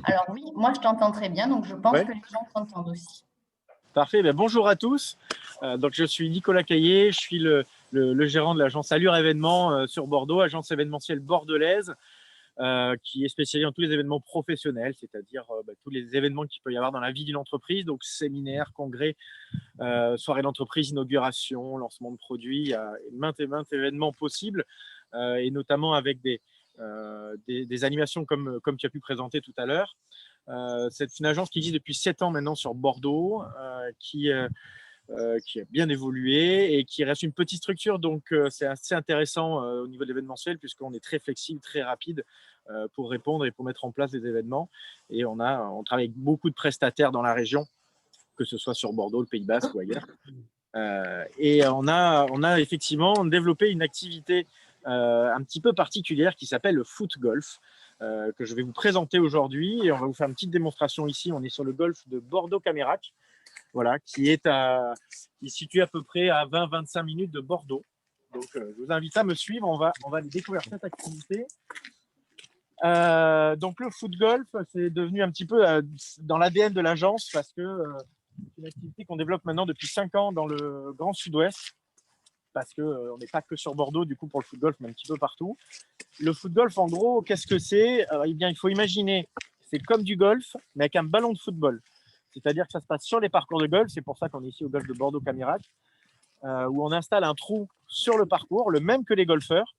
Alors oui, moi je t'entends très bien, donc je pense Ouais, que les gens t'entendent aussi. parfait. Ben, bonjour à tous. Donc, je suis Nicolas Caillé, je suis le gérant de l'agence Allure Événements sur Bordeaux, agence événementielle bordelaise, qui est spécialisée dans tous les événements professionnels, c'est-à-dire tous les événements qu'il peut y avoir dans la vie d'une entreprise, donc séminaires, congrès, soirée d'entreprise, inauguration, lancement de produits. Il y a maintes et maintes événements possibles, et notamment avec des animations comme tu as pu présenter tout à l'heure. C'est une agence qui existe depuis 7 ans maintenant sur Bordeaux, qui a bien évolué et qui reste une petite structure. Donc, c'est assez intéressant au niveau de l'événementiel, puisqu'on est très flexible, très rapide pour répondre et pour mettre en place des événements. Et on travaille avec beaucoup de prestataires dans la région, que ce soit sur Bordeaux, le Pays Basque ou ailleurs. Et on a effectivement développé une activité un petit peu particulière qui s'appelle le foot golf, que je vais vous présenter aujourd'hui. Et on va vous faire une petite démonstration ici. On est sur le golf de Bordeaux-Camérac, voilà, qui est situé à peu près à 20-25 minutes de Bordeaux. Donc, je vous invite à me suivre. On va aller découvrir cette activité. Donc, le foot golf, c'est devenu un petit peu dans l'ADN de l'agence, parce que c'est une activité qu'on développe maintenant depuis 5 ans dans le Grand Sud-Ouest, parce qu'on n'est pas que sur Bordeaux, du coup, pour le foot golf, mais un petit peu partout. Le foot golf, en gros, qu'est-ce que c'est? Eh bien, il faut imaginer, c'est comme du golf, mais avec un ballon de football. C'est-à-dire que ça se passe sur les parcours de golf. C'est pour ça qu'on est ici au golf de Bordeaux-Camérac, où on installe un trou sur le parcours, le même que les golfeurs.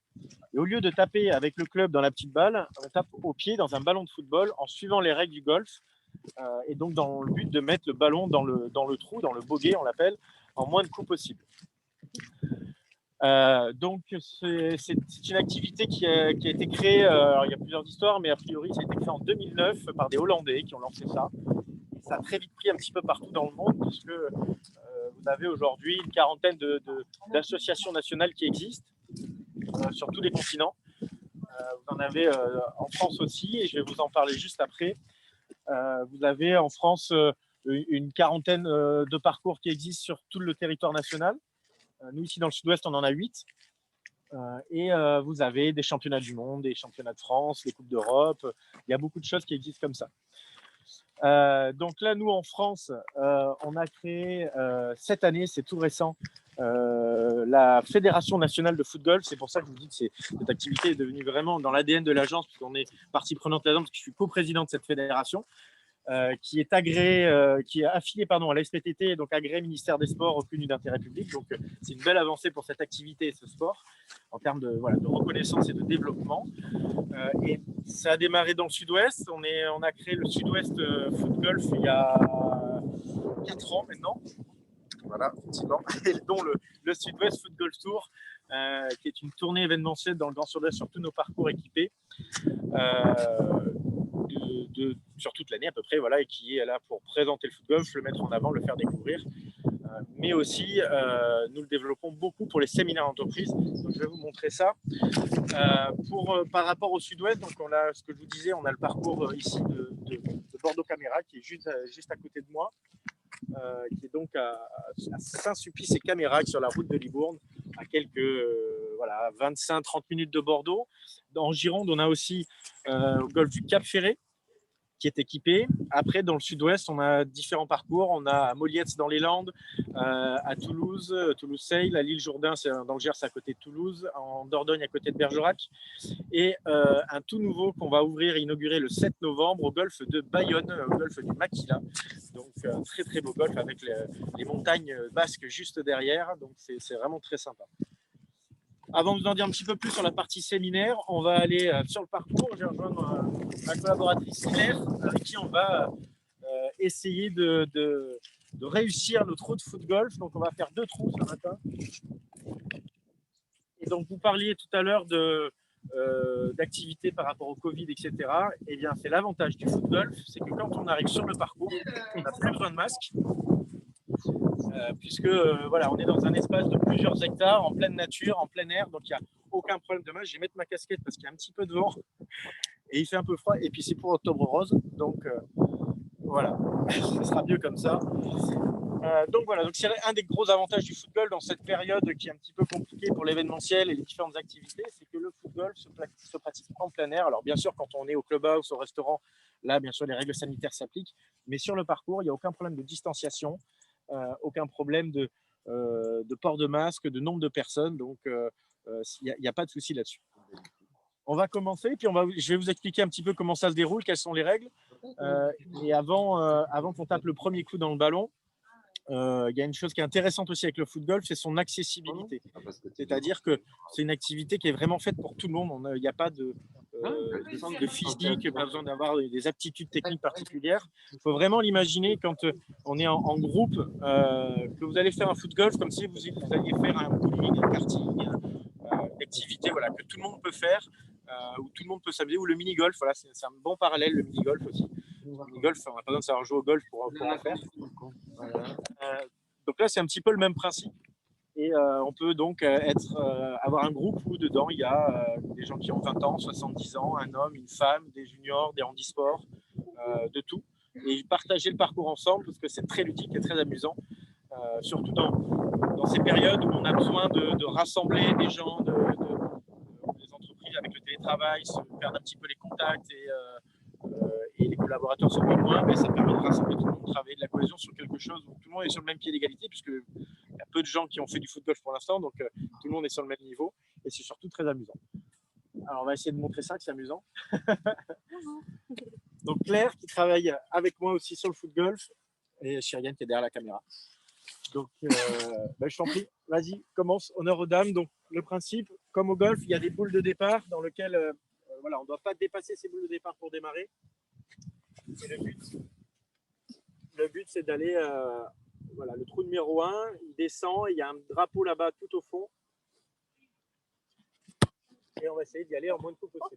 Et au lieu de taper avec le club dans la petite balle, on tape au pied dans un ballon de football en suivant les règles du golf. Et donc, dans le but de mettre le ballon dans le trou, dans le bogey, on l'appelle, en moins de coups possible. Donc, c'est une activité qui a été créée, alors il y a plusieurs histoires, mais a priori, ça a été créé en 2009 par des Hollandais qui ont lancé ça. Ça a très vite pris un petit peu partout dans le monde, puisque vous avez aujourd'hui une quarantaine d'associations nationales qui existent sur tous les continents. Vous en avez en France aussi, et je vais vous en parler juste après. Vous avez en France une quarantaine de parcours qui existent sur tout le territoire national. Nous, ici dans le Sud-Ouest, on en a 8. Et vous avez des championnats du monde, des championnats de France, des Coupes d'Europe. Il y a beaucoup de choses qui existent comme ça. Donc là, nous, en France, on a créé cette année, c'est tout récent, la Fédération nationale de foot golf. C'est pour ça que je vous dis que cette activité est devenue vraiment dans l'ADN de l'agence, puisqu'on est partie prenante là-dedans, parce que je suis coprésident de cette fédération. Qui est agréé, qui est affilié à la SPTT, donc agréé ministère des Sports, reconnu d'intérêt public. Donc c'est une belle avancée pour cette activité et ce sport en termes de reconnaissance et de développement. Et ça a démarré dans le Sud-Ouest. On a créé le Sud-Ouest Foot Golf il y a 4 ans maintenant. Voilà, effectivement. Et dont le Sud-Ouest Foot Golf Tour, qui est une tournée événementielle dans le Grand Sud-Ouest sur tous nos parcours équipés. Sur toute l'année à peu près, voilà, et qui est là pour présenter le foot golf, le mettre en avant, le faire découvrir. Mais aussi, nous le développons beaucoup pour les séminaires d'entreprise. Donc, je vais vous montrer ça. Par rapport au Sud-Ouest, donc on a, ce que je vous disais, on a le parcours ici de Bordeaux-Camérac, qui est juste à côté de moi, qui est donc à Saint-Sulpice-et-Camérac, sur la route de Libourne, à quelques 25-30 minutes de Bordeaux. En Gironde, on a aussi au golfe du Cap-Ferré, qui est équipé. Après, dans le Sud-Ouest, on a différents parcours. On a à Molietz dans les Landes, à Toulouse, Toulouse-Seille, à l'île-Jourdain, c'est dans le Gers, à côté de Toulouse, en Dordogne, à côté de Bergerac, et un tout nouveau qu'on va ouvrir et inaugurer le 7 novembre au golfe de Bayonne, au golfe du Maquila. Donc, un très très beau golfe avec les montagnes basques juste derrière. Donc, c'est vraiment très sympa. Avant de vous en dire un petit peu plus sur la partie séminaire, on va aller sur le parcours. Je vais rejoindre ma collaboratrice Claire, avec qui on va essayer de réussir le trou de foot golf. Donc, on va faire 2 trous ce matin. Et donc, vous parliez tout à l'heure d'activités par rapport au Covid, etc. Eh bien, c'est l'avantage du foot golf, c'est que quand on arrive sur le parcours, on n'a plus besoin de masque. Puisque on est dans un espace de plusieurs hectares, en pleine nature, en plein air, donc il n'y a aucun problème de masque. Je vais mettre ma casquette parce qu'il y a un petit peu de vent et il fait un peu froid, et puis c'est pour Octobre Rose, donc voilà, ce sera mieux comme ça. Donc voilà, donc c'est un des gros avantages du football dans cette période qui est un petit peu compliquée pour l'événementiel et les différentes activités, c'est que le foot golf se pratique en plein air. Alors bien sûr, quand on est au clubhouse, au restaurant, là, bien sûr, les règles sanitaires s'appliquent. Mais sur le parcours, il n'y a aucun problème de distanciation, aucun problème de port de masque, de nombre de personnes. Donc, il n'y a pas de souci là-dessus. On va commencer, puis je vais vous expliquer un petit peu comment ça se déroule, quelles sont les règles. Et avant qu'on tape le premier coup dans le ballon, il y a une chose qui est intéressante aussi avec le foot golf, c'est son accessibilité. C'est-à-dire que c'est une activité qui est vraiment faite pour tout le monde. Il n'y a pas de physique, pas besoin d'avoir des aptitudes techniques particulières. Il faut vraiment l'imaginer quand on est en groupe, que vous allez faire un foot golf comme si vous alliez faire un bowling, un karting, une activité voilà, que tout le monde peut faire, où tout le monde peut s'amuser, ou le mini-golf. Voilà, c'est un bon parallèle, le mini-golf aussi. Le mini-golf, on n'a pas besoin de savoir jouer au golf pour en faire. Donc là, c'est un petit peu le même principe. Et on peut donc avoir un groupe où dedans, il y a des gens qui ont 20 ans, 70 ans, un homme, une femme, des juniors, des handisports, de tout. Et partager le parcours ensemble, parce que c'est très ludique et très amusant, surtout dans ces périodes où on a besoin de rassembler des gens, des entreprises avec le télétravail, se perdre un petit peu les contacts et les collaborateurs sont moins, mais ça permet de rassembler tout le monde, travailler de la cohésion sur quelque chose où tout le monde est sur le même pied d'égalité, puisque il y a peu de gens qui ont fait du foot golf pour l'instant, donc tout le monde est sur le même niveau et c'est surtout très amusant. Alors on va essayer de montrer ça, que c'est amusant. Donc Claire qui travaille avec moi aussi sur le foot golf et Chiriane qui est derrière la caméra. Donc je t'en prie, vas-y, commence, honneur aux dames. Donc le principe, comme au golf, il y a des boules de départ dans lesquelles voilà, on ne doit pas dépasser ces boules de départ pour démarrer. Et le but c'est d'aller voilà, le trou numéro 1, il descend, il y a un drapeau là-bas tout au fond. Et on va essayer d'y aller en moins de coups possible.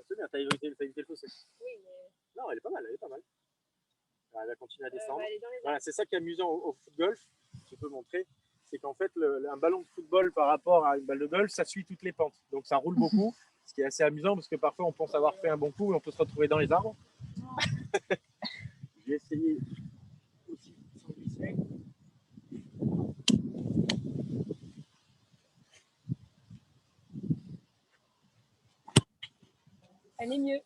C'est bien, t'as évité le fossé. Oui, mais... Non, elle est pas mal, Elle va continuer à descendre. Voilà, c'est ça qui est amusant au foot golf, je peux montrer, c'est qu'en fait, un ballon de football par rapport à une balle de golf, ça suit toutes les pentes. Donc ça roule beaucoup, ce qui est assez amusant parce que parfois on pense avoir fait un bon coup et on peut se retrouver dans les arbres. Je vais essayer aussi sans glisser. Elle est mieux.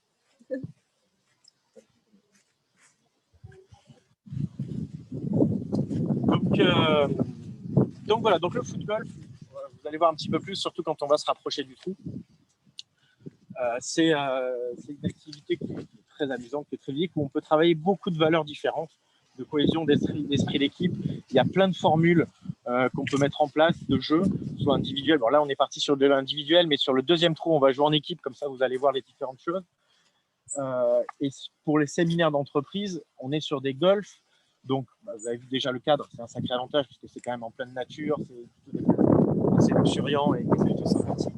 Donc voilà, donc le foot golf, vous allez voir un petit peu plus, surtout quand on va se rapprocher du trou. C'est une activité qui est très amusante, qui est très ludique, où on peut travailler beaucoup de valeurs différentes, de cohésion d'esprit d'équipe. Il y a plein de formules qu'on peut mettre en place, de jeux, soit individuels. Bon, là, on est parti sur de l'individuel, mais sur le deuxième trou, on va jouer en équipe, comme ça, vous allez voir les différentes choses. Et pour les séminaires d'entreprise, on est sur des golfs. Donc, vous avez vu déjà le cadre, c'est un sacré avantage, parce que c'est quand même en pleine nature, c'est luxuriant et c'est plutôt sympathique.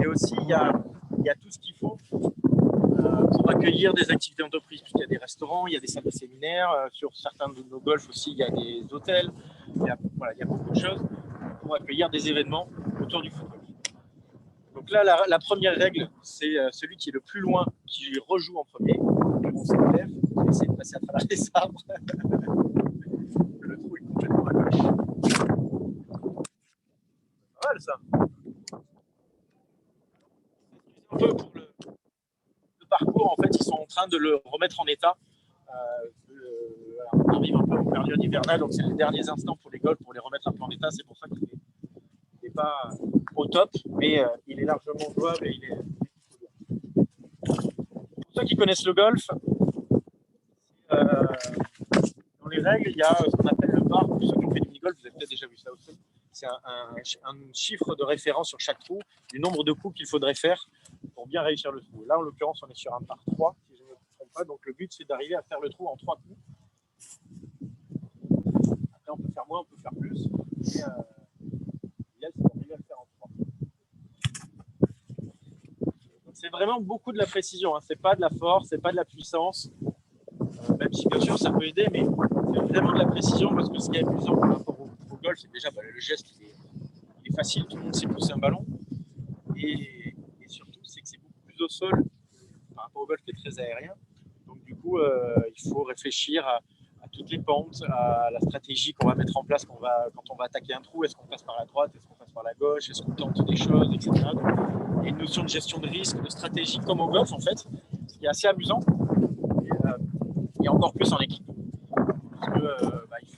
Et aussi, il y a tout ce qu'il faut pour accueillir des activités d'entreprise, puisqu'il y a des restaurants, il y a des salles de séminaires, sur certains de nos golfs aussi, il y a des hôtels, il y a beaucoup de choses pour accueillir des événements autour du football. Donc là, la première règle, c'est celui qui est le plus loin qui rejoue en premier. Bon, c'est clair, je vais essayer de passer à travers les arbres. Le trou est complètement à gauche. Pas mal ça. Un peu pour le parcours, en fait, ils sont en train de le remettre en état. On arrive un peu en période hivernale, donc c'est les derniers instants pour les golfs pour les remettre un peu en état. C'est pour ça qu'il n'est pas au top, mais il est largement jouable et il est pour ceux qui connaissent le golf, dans les règles, il y a ce qu'on appelle le bar. Pour ceux qui ont fait du mini-golf, vous avez peut-être déjà vu ça aussi. C'est un chiffre de référence sur chaque trou, du nombre de coups qu'il faudrait faire pour bien réussir le trou. Là, en l'occurrence, on est sur un par 3, si je ne me trompe pas. Donc, le but, c'est d'arriver à faire le trou en 3 coups. Après, on peut faire moins, on peut faire plus. Mais l'idéal, c'est d'arriver à le faire en 3. Donc, c'est vraiment beaucoup de la précision. Hein. Ce n'est pas de la force, ce n'est pas de la puissance. Même si, bien sûr, ça peut aider, mais c'est vraiment de la précision parce que ce qui est amusant par rapport au golf, c'est déjà le geste, il est facile. Tout le monde sait pousser un ballon. Et surtout, c'est que c'est beaucoup plus au sol par rapport au golf qui est très aérien. Donc du coup, il faut réfléchir à toutes les pentes, à la stratégie qu'on va mettre en place quand on va attaquer un trou. Est-ce qu'on passe par la droite, est-ce qu'on passe sur la gauche, est-ce qu'on tente des choses, etc. Donc, il y a une notion de gestion de risque, de stratégie comme au golf en fait, ce qui est assez amusant et encore plus en équipe. Parce que il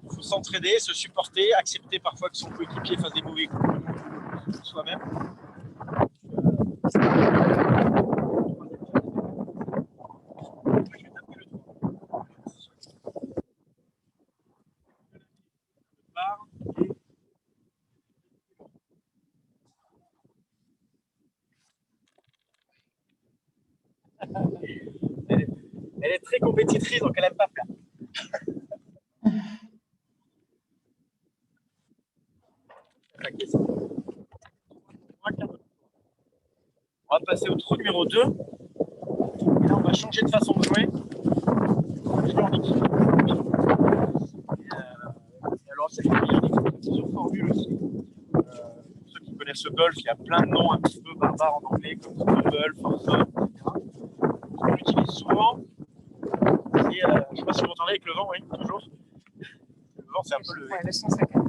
faut s'entraider, se supporter, accepter parfois que son coéquipier fasse des mauvais coups soi-même. Elle est très compétitrice, donc elle n'aime pas perdre. On va passer au trou numéro 2. Et là, on va changer de façon de jouer. On va jouer en équipe. Et alors, c'est plusieurs formules aussi. Pour ceux qui connaissent le golf, il y a plein de noms un petit peu barbares en anglais, comme Scrabble, Foursome, etc. Ce qu'on utilise souvent, c'est, je ne sais pas si vous entendez avec le vent, oui, toujours. Le vent, c'est un peu le... Ouais, le sens à quatre.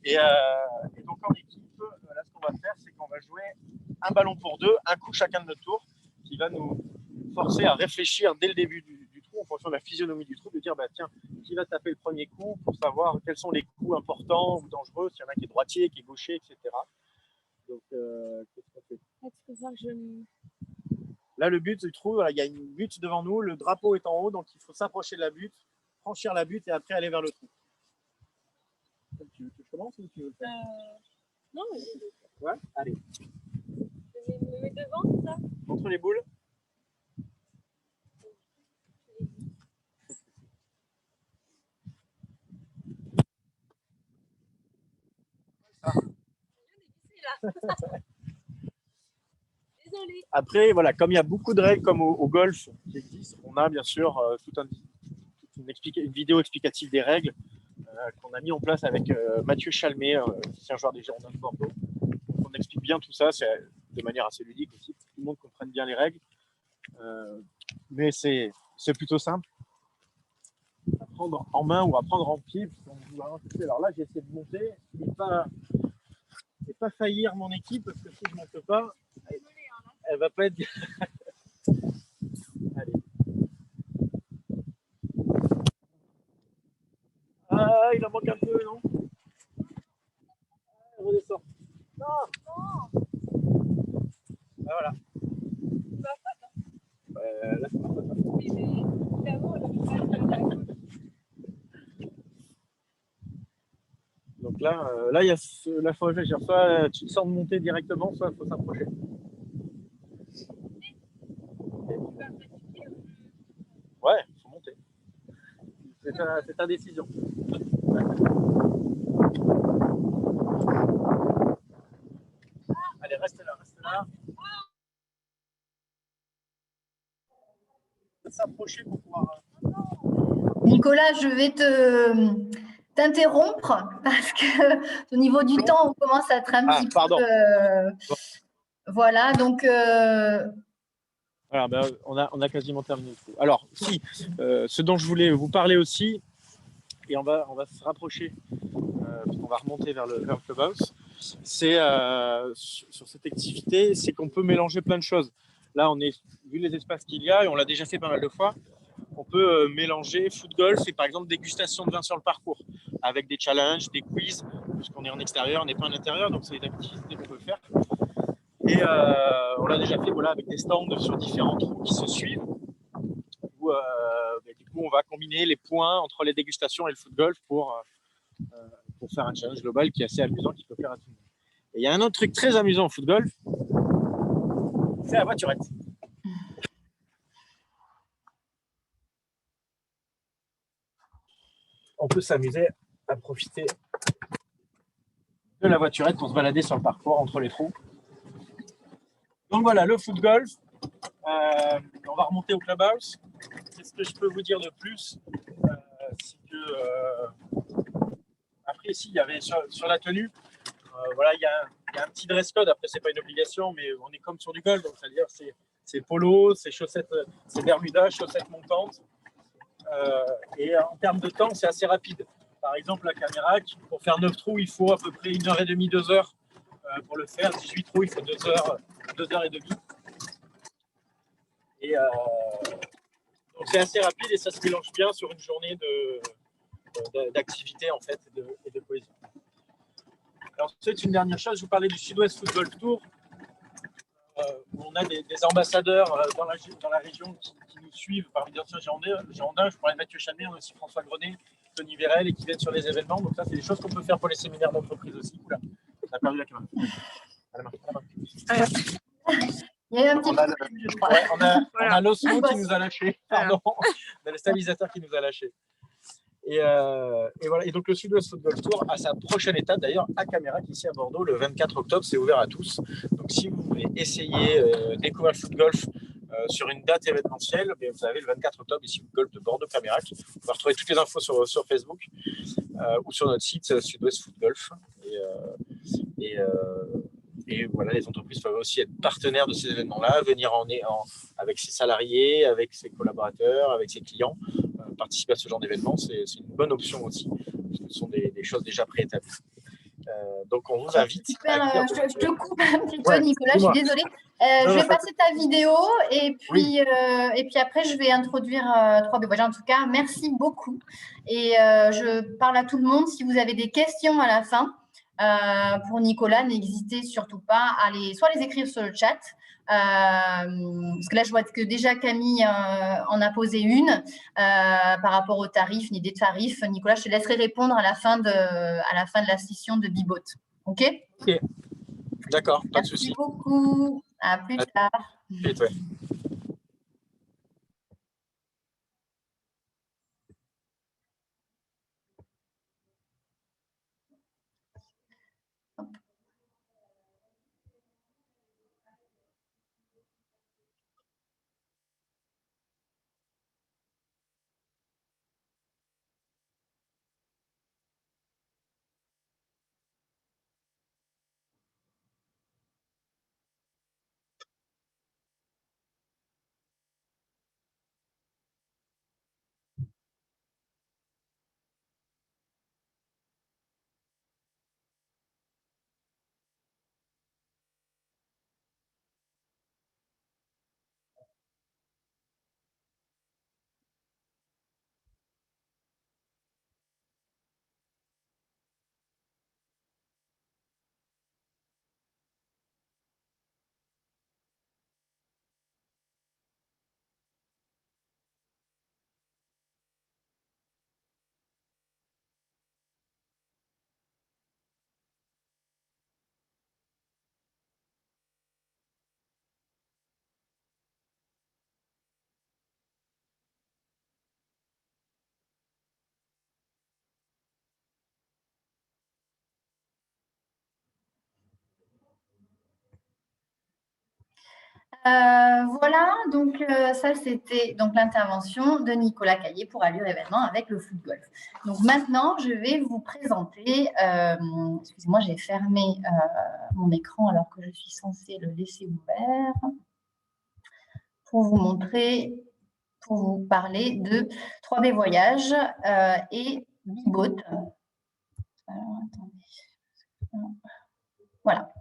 Et donc en équipe, là ce qu'on va faire, c'est qu'on va jouer un ballon pour deux, un coup chacun de notre tour, qui va nous forcer à réfléchir dès le début du trou, en fonction de la physionomie du trou, de dire tiens, qui va taper le premier coup pour savoir quels sont les coups importants ou dangereux, s'il y en a qui est droitier, qui est gaucher, etc. Donc qu'est-ce qu'on fait? Là le but du trou, voilà, il y a une butte devant nous, le drapeau est en haut, donc il faut s'approcher de la butte, franchir la butte et après aller vers le trou. Tu veux que je commence ou tu veux le faire? Non, mais Ouais, allez. je me mets devant, c'est ça? Entre les boules. Désolée. Après, voilà, comme il y a beaucoup de règles comme au golf qui existent, on a bien sûr une vidéo explicative des règles qu'on a mis en place avec Mathieu Chalmet, qui est un joueur des Girondins de Bordeaux. Donc, on explique bien tout ça, c'est de manière assez ludique aussi, pour que tout le monde comprenne bien les règles. Mais c'est plutôt simple. À prendre en main ou à prendre en pied. Alors là, j'ai essayé de monter et pas faillir mon équipe, parce que si je ne monte pas, elle va pas être... Allez. Ah, il en manque un peu, non? Elle redescend. Non. Ah, voilà. Là, ça marche pas. Donc là, il y a la fois réfléchir. Soit tu sens de monter directement, soit il faut s'approcher. Ouais, il faut monter. C'est ta décision. Allez, reste là, reste là. S'approcher pour pouvoir... Nicolas, je vais t'interrompre parce que au niveau du temps, on commence à être un petit pardon. peu... voilà, donc... Voilà, ben, on a quasiment terminé le coup. Alors, si, ce dont je voulais vous parler aussi, et on va se rapprocher, on va remonter vers le clubhouse, c'est sur cette activité, c'est qu'on peut mélanger plein de choses. Là, vu les espaces qu'il y a, et on l'a déjà fait pas mal de fois, on peut mélanger foot-golf et par exemple dégustation de vin sur le parcours, avec des challenges, des quiz, puisqu'on est en extérieur, on n'est pas en intérieur, donc c'est une activité qu'on peut faire. Et on l'a déjà fait avec des stands sur différents trous qui se suivent, où du coup on va combiner les points entre les dégustations et le foot-golf pour faire un challenge global qui est assez amusant, qui peut faire à tout le monde. Et il y a un autre truc très amusant au foot-golf, c'est la voiturette. On peut s'amuser à profiter de la voiturette pour se balader sur le parcours entre les trous. Donc voilà, le foot-golf. On va remonter au clubhouse. Qu'est-ce que je peux vous dire de plus? C'est que après ici, il y avait sur la tenue, il y a un petit dress code. Après, c'est pas une obligation, mais on est comme sur du golf, donc c'est-à-dire c'est polo, c'est chaussettes, c'est bermuda, chaussettes montantes. Et en termes de temps, c'est assez rapide. par exemple, la caméra, pour faire 9 trous, il faut à peu près 1h30, 2 heures pour le faire. 18 trous, il faut 2 heures, 2 heures et demie. Et donc c'est assez rapide et ça se mélange bien sur une journée d'activité en fait et de cohésion. Alors, c'est une dernière chose, je vous parlais du Sud-Ouest Football Tour, où on a des ambassadeurs dans la région qui nous suivent parmi les anciens Girondins. Je pourrais Mathieu Chanet, on a aussi François Grenet, Tony Vérel, et qui viennent sur les événements. Donc ça, c'est des choses qu'on peut faire pour les séminaires d'entreprise aussi. Oula, on a perdu la caméra. À la main, à la main. Il y a eu un petit problème, je crois. Ouais, on Voilà. a l'osmo qui nous a lâchés. Pardon. On a le stabilisateur qui nous a lâchés. Et voilà. Et donc le Sud-Ouest Football Tour a sa prochaine étape d'ailleurs à Camérac ici à Bordeaux le 24 octobre. C'est ouvert à tous. Donc si vous voulez essayer découvrir le foot golf sur une date événementielle, bien, vous avez le 24 octobre ici au golf de Bordeaux Camérac. Vous pouvez retrouver toutes les infos sur Facebook ou sur notre site Sud-Ouest Foot Golf. Et voilà, les entreprises peuvent aussi être partenaires de ces événements-là, venir avec ses salariés, avec ses collaborateurs, avec ses clients, participer à ce genre d'événements, c'est une bonne option aussi, parce que ce sont des choses déjà préétablies. Donc on vous invite. Super, je te coupe un petit peu, Ouais, Nicolas, je suis désolée. Je vais passer ta vidéo et puis, Oui. et puis après, je vais introduire 3B Voyage. En tout cas, merci beaucoup. Et je parle à tout le monde. Si vous avez des questions à la fin pour Nicolas, n'hésitez surtout pas à soit les écrire sur le chat. Parce que là, je vois que déjà Camille en a posé une par rapport aux tarifs, une idée de tarif. Nicolas, je te laisserai répondre à la fin de la session de Bibot. OK? Ok. D'accord, pas de Merci souci. beaucoup. À plus tard. Ouais. Voilà, donc ça c'était donc l'intervention de Nicolas Caillé pour Allure événement avec le foot golf. Donc maintenant, je vais vous présenter. Excusez-moi, j'ai fermé mon écran alors que je suis censée le laisser ouvert pour vous montrer, pour vous parler de 3B Voyage et Bibot. Alors, attendez. Voilà.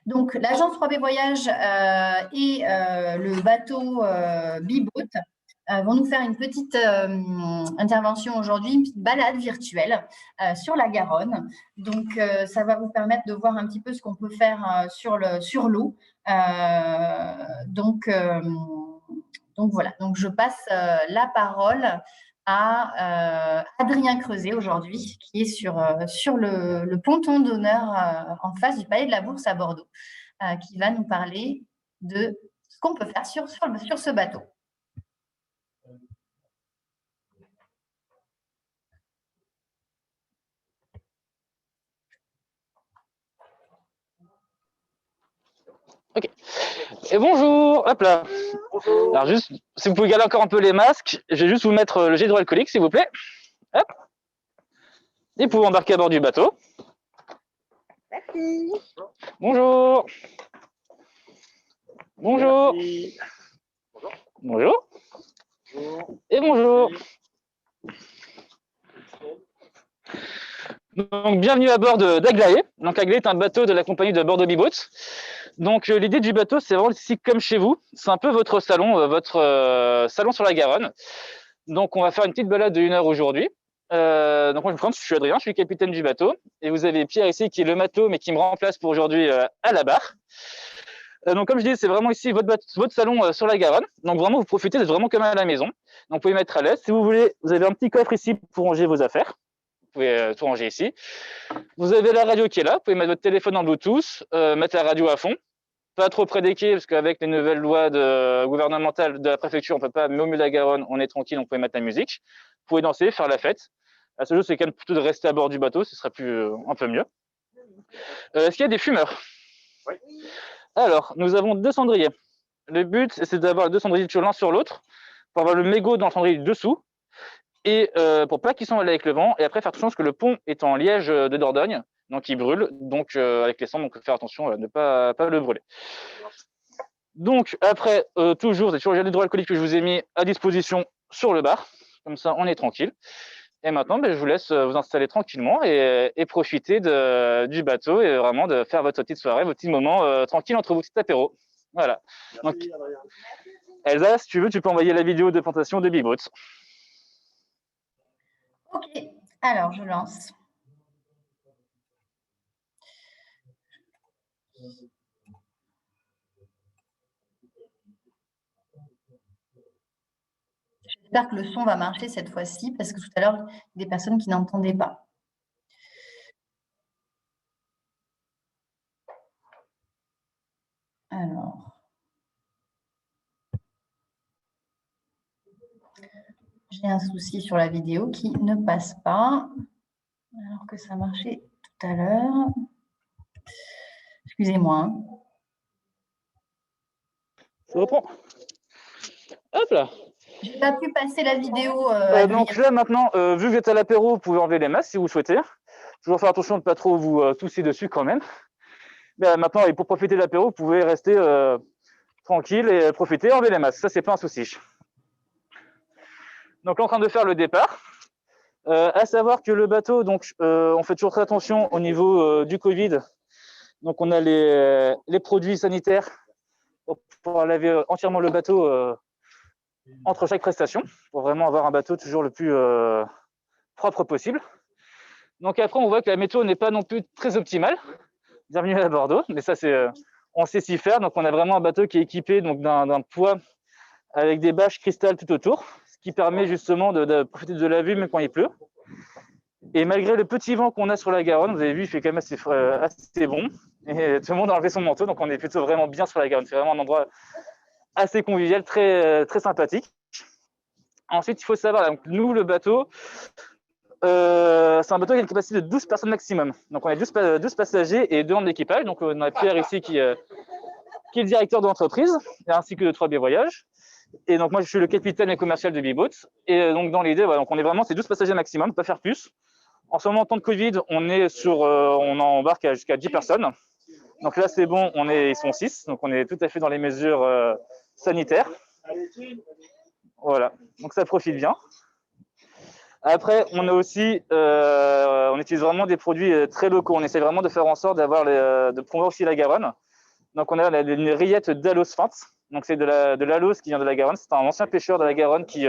Donc, l'agence 3B Voyage et le bateau Bibot vont nous faire une petite intervention aujourd'hui, une petite balade virtuelle sur la Garonne. Donc, ça va vous permettre de voir un petit peu ce qu'on peut faire sur l'eau. Donc, voilà. Donc, je passe la parole à Adrien Creuset aujourd'hui, qui est sur le ponton d'honneur en face du Palais de la Bourse à Bordeaux, qui va nous parler de ce qu'on peut faire sur ce bateau. Ok. Et bonjour, hop là. Bonjour. Alors juste, si vous pouvez garder encore un peu les masques, je vais juste vous mettre le gel hydroalcoolique, s'il vous plaît. Hop. Et vous pouvez embarquer à bord du bateau. Merci. Bonjour. Bonjour. Merci. Bonjour. Bonjour. Et bonjour. Donc, bienvenue à bord d'Aglaé. Donc, Aglaé est un bateau de la compagnie de Bordeaux Biboat. Donc, l'idée du bateau, c'est vraiment ici comme chez vous. C'est un peu votre salon salon sur la Garonne. Donc, on va faire une petite balade de 1 heure aujourd'hui. Donc, moi, je me présente, je suis Adrien, je suis le capitaine du bateau. Et vous avez Pierre ici qui est le matelot, mais qui me remplace pour aujourd'hui à la barre. Donc, comme je disais, c'est vraiment ici votre salon sur la Garonne. Donc, vraiment, vous profitez d'être vraiment comme à la maison. Donc, vous pouvez mettre à l'aise. Si vous voulez, vous avez un petit coffre ici pour ranger vos affaires. Vous pouvez tout ranger ici. Vous avez la radio qui est là. Vous pouvez mettre votre téléphone en Bluetooth, mettre la radio à fond. Pas trop près des quais, parce qu'avec les nouvelles lois gouvernementales de la préfecture, on ne peut pas, mais au milieu de la Garonne, on est tranquille, on peut mettre la musique. Vous pouvez danser, faire la fête. La seule chose, c'est quand même plutôt de rester à bord du bateau, ce serait un peu mieux. Est-ce qu'il y a des fumeurs? Oui. Alors, nous avons 2 cendriers. Le but, c'est d'avoir les 2 cendriers l'un sur l'autre, pour avoir le mégot dans le cendrier dessous, et pour pas qu'ils s'envolent avec le vent, et après faire attention parce que le pont est en liège de Dordogne, donc il brûle, donc avec les cendres, donc faire attention à ne pas le brûler. Donc après, toujours le gel hydroalcoolique que je vous ai mis à disposition sur le bar, comme ça on est tranquille. Et maintenant, je vous laisse vous installer tranquillement et profiter du bateau et vraiment de faire votre petite soirée, votre petit moment tranquille entre vous, petit apéro. Voilà. Donc, Elsa, si tu veux, tu peux envoyer la vidéo de présentation de Biboat. Ok, alors je lance. J'espère que le son va marcher cette fois-ci parce que tout à l'heure, il y a des personnes qui n'entendaient pas. Alors, j'ai un souci sur la vidéo qui ne passe pas, alors que ça marchait tout à l'heure. Excusez-moi. Ça reprend. Hop là. Je n'ai pas pu passer la vidéo. Donc là maintenant, vu que vous êtes à l'apéro, vous pouvez enlever les masques si vous le souhaitez. Toujours faire attention de ne pas trop vous tousser dessus quand même. Mais maintenant, et pour profiter de l'apéro, vous pouvez rester tranquille et profiter, enlever les masques. Ça, c'est pas un souci. Donc là, en train de faire le départ. À savoir que le bateau, donc, on fait toujours très attention au niveau du Covid. Donc on a les produits sanitaires pour pouvoir laver entièrement le bateau entre chaque prestation, pour vraiment avoir un bateau toujours le plus propre possible. Donc après, on voit que la météo n'est pas non plus très optimale. Bienvenue à Bordeaux, mais ça, on sait s'y faire. Donc on a vraiment un bateau qui est équipé d'un poids avec des bâches cristal tout autour, ce qui permet justement de profiter de la vue même quand il pleut. Et malgré le petit vent qu'on a sur la Garonne, vous avez vu, il fait quand même assez bon. Et tout le monde a enlevé son manteau, donc on est plutôt vraiment bien sur la Garonne. C'est vraiment un endroit assez convivial, très, très sympathique. Ensuite, il faut savoir, donc, nous, le bateau, c'est un bateau qui a une capacité de 12 personnes maximum. Donc, on a 12 passagers et 2 membres d'équipage. Donc, on a Pierre ici qui est le directeur de l'entreprise, ainsi que de 3B Voyages. Et donc, moi, je suis le capitaine et commercial de Biboat. Et donc, dans l'idée, voilà, donc on est vraiment, c'est 12 passagers maximum, pas faire plus. En ce moment, en temps de Covid, on embarque jusqu'à 10 personnes. Donc là, c'est bon, ils sont 6. Donc, on est tout à fait dans les mesures sanitaires. Voilà, donc ça profite bien. Après, on a aussi, on utilise vraiment des produits très locaux. On essaie vraiment de faire en sorte de promouvoir aussi la Garonne. Donc, on a une rillette d'Alos feinte. Donc, c'est de l'Alos qui vient de la Garonne. C'est un ancien pêcheur de la Garonne qui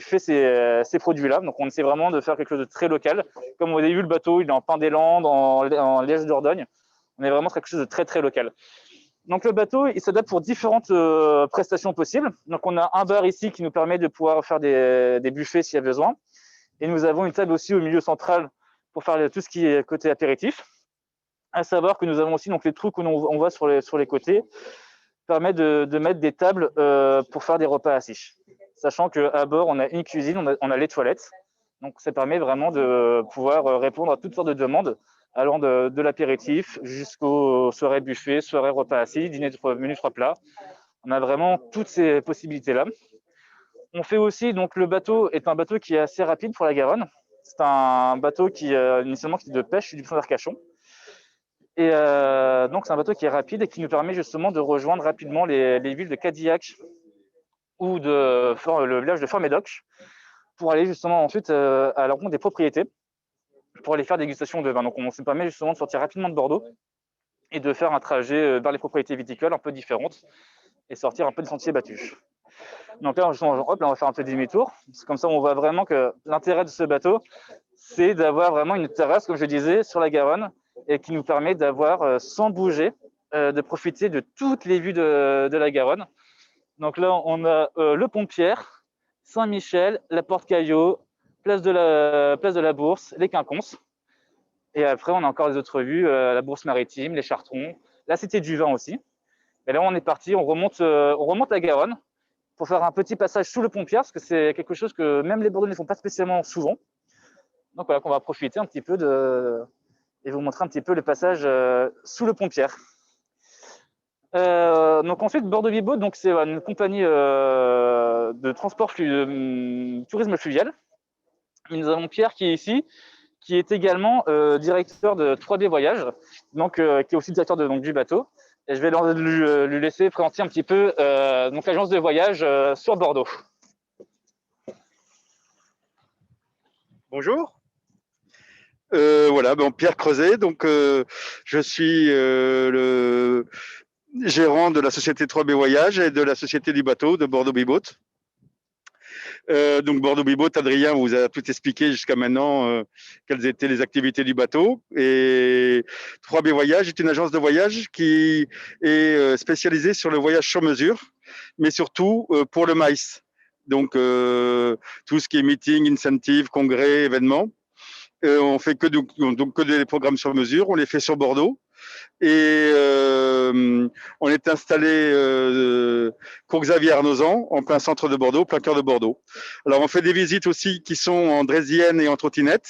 fait ces produits-là. Donc, on essaie vraiment de faire quelque chose de très local. Comme vous avez vu, le bateau, il est en Pin des Landes, en Liège de Dordogne. On est vraiment sur quelque chose de très, très local. Donc, le bateau, il s'adapte pour différentes prestations possibles. Donc, on a un bar ici qui nous permet de pouvoir faire des buffets s'il y a besoin. Et nous avons une table aussi au milieu central pour faire tout ce qui est côté apéritif. À savoir que nous avons aussi donc, les trous qu'on voit sur les côtés permettent de mettre des tables pour faire des repas assis. Sachant qu'à bord, on a une cuisine, on a les toilettes. Donc, ça permet vraiment de pouvoir répondre à toutes sortes de demandes, allant de l'apéritif jusqu'aux soirées buffet, soirées repas assis, dîner de menu 3 plats. On a vraiment toutes ces possibilités-là. On fait aussi, donc le bateau est un bateau qui est assez rapide pour la Garonne. C'est un bateau initialement qui est de pêche du fond d'Arcachon. Et donc, c'est un bateau qui est rapide et qui nous permet justement de rejoindre rapidement les villes de Cadillac ou le village de Fort-Médoc. pour aller justement ensuite à la rencontre des propriétés, pour aller faire dégustation de vin. Donc on se permet justement de sortir rapidement de Bordeaux et de faire un trajet vers les propriétés viticoles un peu différentes et sortir un peu des sentiers battus. Donc là, hop, là on va faire un petit demi-tour. Comme ça, on voit vraiment que l'intérêt de ce bateau, c'est d'avoir vraiment une terrasse, comme je disais, sur la Garonne, et qui nous permet d'avoir, sans bouger, de profiter de toutes les vues de la Garonne. Donc là, on a le Pont-Pierre, Saint-Michel, la Porte Caillot, place de la Bourse, les Quinconces. Et après, on a encore des autres vues, la Bourse maritime, les Chartrons, la Cité du Vin aussi. Et là, on est parti, on remonte la Garonne pour faire un petit passage sous le Pont-Pierre, parce que c'est quelque chose que même les Bordelais ne font pas spécialement souvent. Donc voilà, qu'on va profiter un petit peu et vous montrer un petit peu le passage sous le Pont-Pierre. Donc ensuite, Bordeaux Biboat, donc c'est une compagnie de transport tourisme fluvial. Et nous avons Pierre qui est ici, qui est également directeur de 3B Voyages, donc qui est aussi directeur du bateau. Et je vais lui laisser présenter un petit peu donc l'agence de voyage sur Bordeaux. Bonjour. Voilà, Pierre Creuset, donc je suis le gérant de la société 3B Voyages et de la société du bateau de Bordeaux Biboat. Donc Bordeaux Biboat, Adrien vous a tout expliqué jusqu'à maintenant quelles étaient les activités du bateau. Et 3B Voyages est une agence de voyage qui est spécialisée sur le voyage sur mesure, mais surtout pour le MICE. Donc tout ce qui est meeting, incentive, congrès, événements. On fait que des programmes sur mesure, on les fait sur Bordeaux. Et on est installé Cours Xavier Arnozan, en plein centre de Bordeaux, plein cœur de Bordeaux. Alors on fait des visites aussi qui sont en draisienne et en trottinette.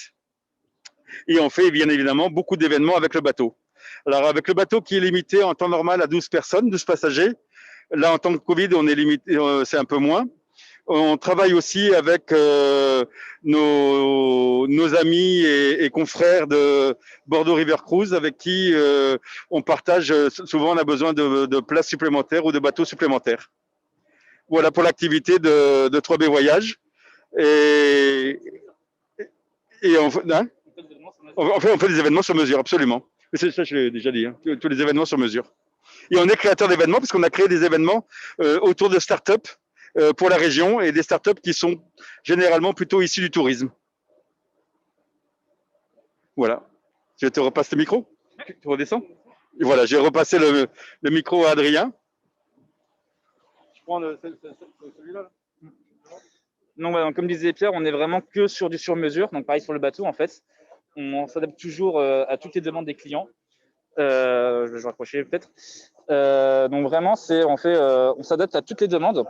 Et on fait bien évidemment beaucoup d'événements avec le bateau. Alors avec le bateau qui est limité en temps normal à 12 personnes, 12 passagers. Là en temps de Covid, on est limité, c'est un peu moins. On travaille aussi avec nos amis et confrères de Bordeaux River Cruise, avec qui on partage, souvent on a besoin de places supplémentaires ou de bateaux supplémentaires. Voilà pour l'activité de 3B Voyage. Et on fait des événements sur mesure, absolument. Ça, je l'ai déjà dit, hein, tous les événements sur mesure. Et on est créateur d'événements parce qu'on a créé des événements autour de start-up pour la région et des startups qui sont généralement plutôt issues du tourisme. Voilà. Je te repasse le micro. Tu redescends. Et voilà, j'ai repassé le micro à Adrien. Je prends celui-là. Donc, voilà, comme disait Pierre, on est vraiment que sur du sur-mesure. Donc pareil sur le bateau, en fait. On s'adapte toujours à toutes les demandes des clients. Je vais rapprocher peut-être. Donc vraiment, on s'adapte à toutes les demandes.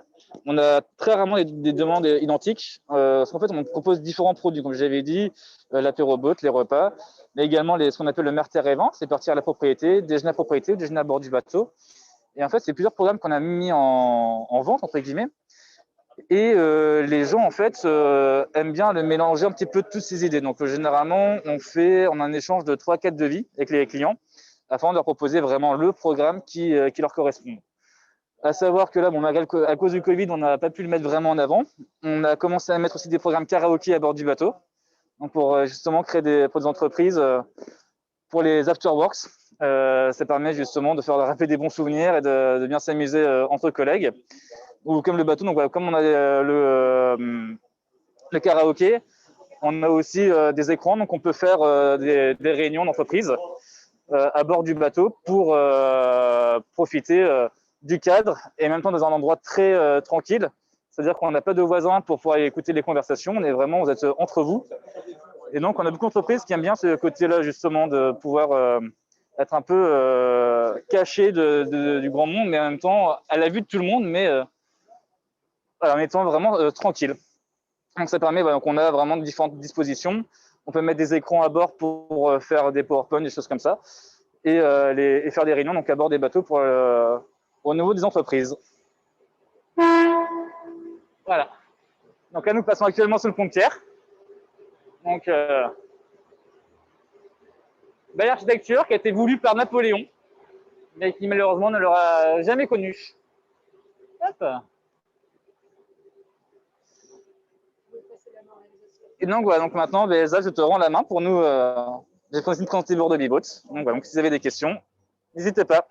On a très rarement des demandes identiques. Parce qu'en fait, on propose différents produits, comme j'avais dit, l'apéro-boat, les repas, mais également ce qu'on appelle le mer-terre et vin, c'est partir à la propriété, déjeuner à propriété, déjeuner à bord du bateau. Et en fait, c'est plusieurs programmes qu'on a mis en vente, entre guillemets. Et les gens, en fait, aiment bien le mélanger un petit peu de toutes ces idées. Donc généralement, on a un échange de 3-4 devis avec les clients, afin de leur proposer vraiment le programme qui leur correspond. À savoir que là, malgré à cause du Covid, on n'a pas pu le mettre vraiment en avant. On a commencé à mettre aussi des programmes karaoké à bord du bateau, donc pour justement créer pour des entreprises, pour les afterworks. Ça permet justement de faire rappeler des bons souvenirs et de bien s'amuser entre collègues. Ou comme le bateau, donc comme on a le karaoké, on a aussi des écrans, donc on peut faire des réunions d'entreprise à bord du bateau pour profiter du cadre et en même temps dans un endroit très tranquille. C'est-à-dire qu'on n'a pas de voisins pour pouvoir écouter les conversations. Vous êtes entre vous. Et donc, on a beaucoup d'entreprises qui aiment bien ce côté-là, justement, de pouvoir être un peu caché du grand monde, mais en même temps à la vue de tout le monde, mais en étant vraiment tranquille. Donc, ça permet qu'on a vraiment différentes dispositions. On peut mettre des écrans à bord pour faire des PowerPoint, des choses comme ça, et faire des réunions donc à bord des bateaux au niveau des entreprises. Voilà. Donc là, nous passons actuellement sur le Pont-Pierre. Donc, belle architecture qui a été voulue par Napoléon, mais qui malheureusement ne l'aura jamais connue. Hop. Et donc, voilà, donc maintenant, Elsa, je te rends la main pour nous. J'ai fait une présenter Bourg de Bibot. Donc, voilà, donc, si vous avez des questions, n'hésitez pas.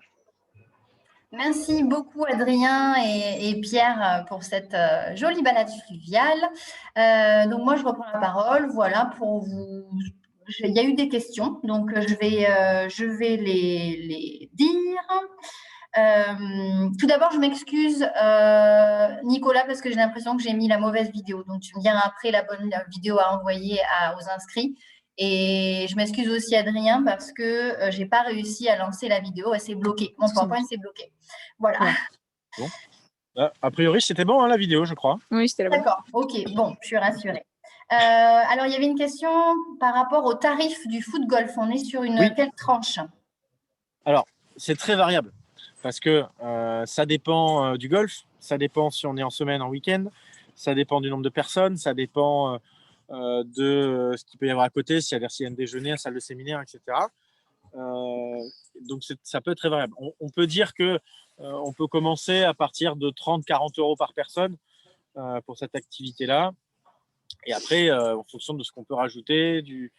Merci beaucoup Adrien et Pierre pour cette jolie balade fluviale. Donc moi je reprends la parole, voilà pour vous. Il y a eu des questions, donc je vais les dire. Tout d'abord, je m'excuse Nicolas parce que j'ai l'impression que j'ai mis la mauvaise vidéo. Donc tu me diras après la bonne vidéo à envoyer aux inscrits. Et je m'excuse aussi Adrien parce que j'ai pas réussi à lancer la vidéo, elle s'est bloquée. Mon PowerPoint s'est bloqué. Voilà. Bon. A priori, c'était bon, hein, la vidéo, je crois. Oui, c'était la bonne. D'accord, ok, bon, je suis rassurée. Alors, il y avait une question par rapport au tarif du foot golf. On est sur une quelle tranche? Alors, c'est très variable parce que ça dépend du golf, ça dépend si on est en semaine, en week-end, ça dépend du nombre de personnes, ça dépend de ce qu'il peut y avoir à côté, s'il y a un déjeuner, une salle de séminaire, etc. Donc, ça peut être très variable. On peut dire que on peut commencer à partir de 30-40 € par personne pour cette activité-là. Et après, en fonction de ce qu'on peut rajouter, du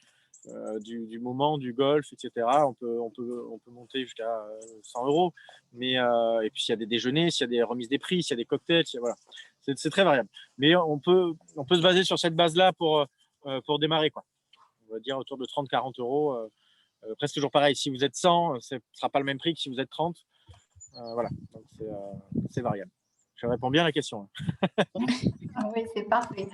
moment, du golf, etc., on peut monter jusqu'à 100 €. Mais, et puis, s'il y a des déjeuners, s'il y a des remises des prix, s'il y a des cocktails, voilà. C'est très variable. Mais on peut se baser sur cette base-là pour démarrer, quoi. On va dire autour de 30-40 €. Presque toujours pareil. Si vous êtes 100, ce ne sera pas le même prix que si vous êtes 30. Voilà. Donc, c'est variable. Je réponds bien à la question. Oui, c'est parfait.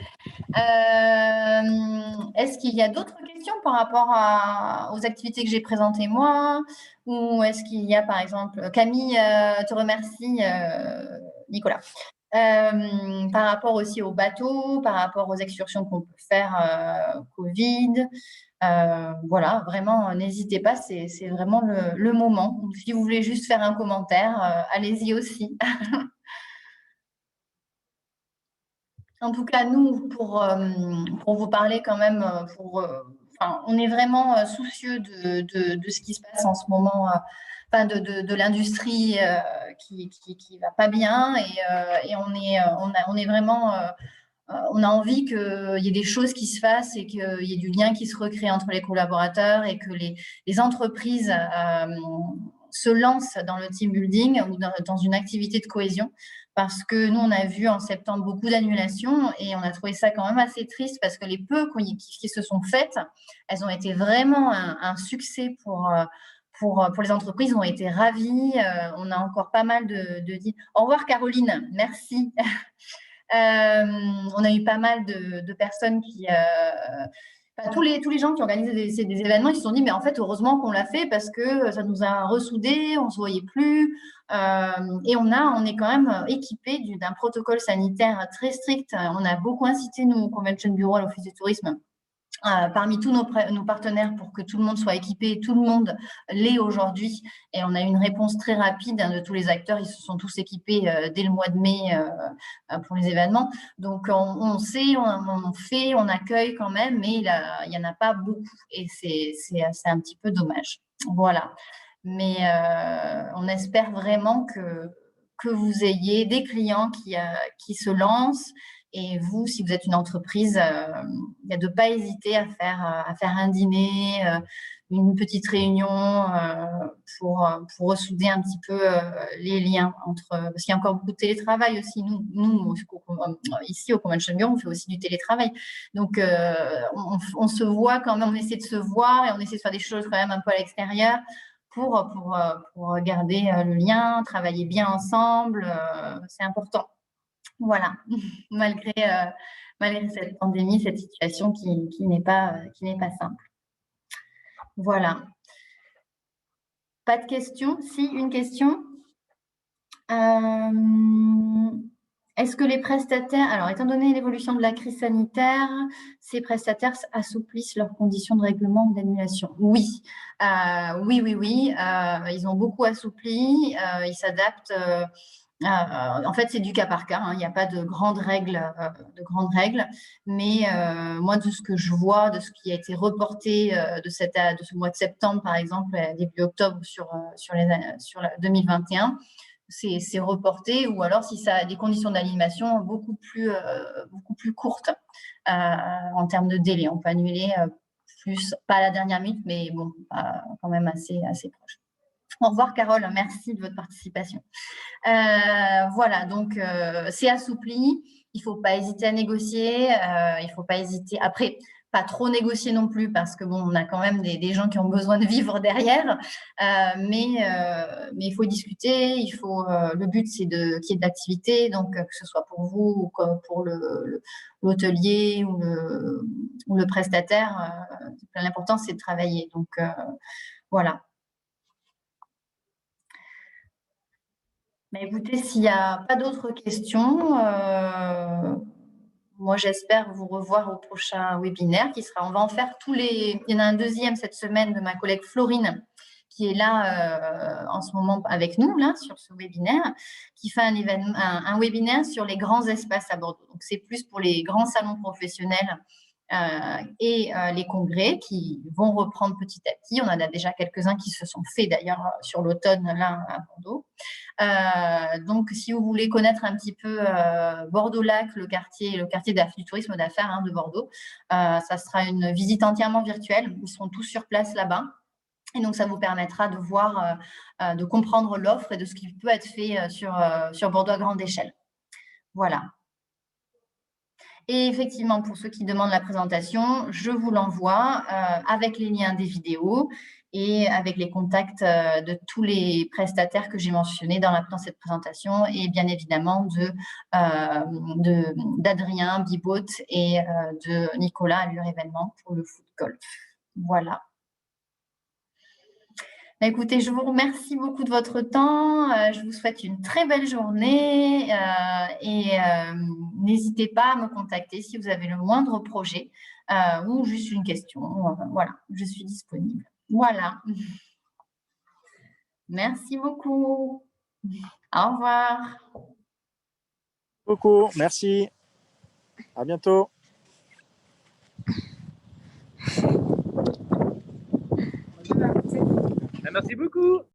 Est-ce qu'il y a d'autres questions par rapport aux activités que j'ai présentées moi? Ou est-ce qu'il y a, par exemple, Camille te remercie, Nicolas. Par rapport aussi aux bateaux, par rapport aux excursions qu'on peut faire Covid. Voilà, vraiment, n'hésitez pas, c'est vraiment le moment. Si vous voulez juste faire un commentaire, allez-y aussi. En tout cas, nous, pour vous parler quand même, on est vraiment soucieux de ce qui se passe en ce moment, de l'industrie qui va pas bien et on est vraiment, on a envie qu'il y ait des choses qui se fassent et qu'il y ait du lien qui se recrée entre les collaborateurs et que les entreprises se lancent dans le team building ou dans une activité de cohésion. Parce que nous, on a vu en septembre beaucoup d'annulations et on a trouvé ça quand même assez triste parce que les peu qui se sont faites, elles ont été vraiment un succès pour les entreprises, ont été ravies. On a encore pas mal de... Au revoir Caroline, merci. On a eu pas mal de personnes qui... tous les gens qui organisaient des événements, ils se sont dit, mais en fait, heureusement qu'on l'a fait parce que ça nous a ressoudés, on ne se voyait plus. Et on est quand même équipé d'un protocole sanitaire très strict. On a beaucoup incité, nous, au Convention Bureau, à l'Office du tourisme, parmi tous nos partenaires pour que tout le monde soit équipé. Tout le monde l'est aujourd'hui. Et on a eu une réponse très rapide de tous les acteurs. Ils se sont tous équipés dès le mois de mai pour les événements. Donc, on sait, on fait, on accueille quand même, mais il n'y en a pas beaucoup. Et c'est un petit peu dommage. Voilà. Mais on espère vraiment que vous ayez des clients qui se lancent. Et vous, si vous êtes une entreprise, de ne pas hésiter à faire un dîner, une petite réunion pour ressouder un petit peu les liens parce qu'il y a encore beaucoup de télétravail aussi. Nous ici au Convention Bureau, on fait aussi du télétravail. Donc, on se voit quand même, on essaie de se voir et on essaie de faire des choses quand même un peu à l'extérieur pour garder le lien, travailler bien ensemble. C'est important. Voilà, malgré cette pandémie, cette situation qui n'est pas simple. Voilà. Pas de questions? Si, une question. Est-ce que les prestataires, alors étant donné l'évolution de la crise sanitaire, ces prestataires assouplissent leurs conditions de règlement ou d'annulation? Oui. Oui. Ils ont beaucoup assoupli, ils s'adaptent. En fait, c'est du cas par cas. Il n'y a pas de grandes règles, mais moi, de ce que je vois, de ce qui a été reporté de ce mois de septembre, par exemple, début octobre sur 2021, c'est reporté, ou alors si ça a des conditions d'animation beaucoup plus courtes en termes de délai. On peut annuler plus, pas à la dernière minute, mais bon, quand même assez proche. Au revoir Carole, merci de votre participation. Voilà, donc c'est assoupli, il ne faut pas hésiter à négocier, il ne faut pas hésiter, après, pas trop négocier non plus, parce que bon, on a quand même des gens qui ont besoin de vivre derrière, mais il faut discuter, le but c'est qu'il y ait de l'activité, donc que ce soit pour vous ou pour l'hôtelier ou le prestataire, l'important c'est de travailler, donc voilà. Mais écoutez, s'il n'y a pas d'autres questions, moi j'espère vous revoir au prochain webinaire qui sera, on va en faire il y en a un deuxième cette semaine de ma collègue Florine qui est là en ce moment avec nous là sur ce webinaire, qui fait un webinaire sur les grands espaces à Bordeaux. Donc c'est plus pour les grands salons professionnels et les congrès qui vont reprendre petit à petit. On en a déjà quelques-uns qui se sont faits d'ailleurs sur l'automne là à Bordeaux. Donc, si vous voulez connaître un petit peu Bordeaux-Lac, le quartier du tourisme d'affaires de Bordeaux, ça sera une visite entièrement virtuelle. Ils seront tous sur place là-bas. Et donc, ça vous permettra de voir, de comprendre l'offre et de ce qui peut être fait sur Bordeaux à grande échelle. Voilà. Et effectivement, pour ceux qui demandent la présentation, je vous l'envoie avec les liens des vidéos et avec les contacts de tous les prestataires que j'ai mentionnés dans cette présentation, et bien évidemment d'Adrien Bibot et de Nicolas Allure Événement pour le foot golf. Voilà. Écoutez, je vous remercie beaucoup de votre temps. Je vous souhaite une très belle journée et n'hésitez pas à me contacter si vous avez le moindre projet ou juste une question. Voilà, je suis disponible. Voilà. Merci beaucoup. Au revoir. Beaucoup, merci. À bientôt. Merci beaucoup.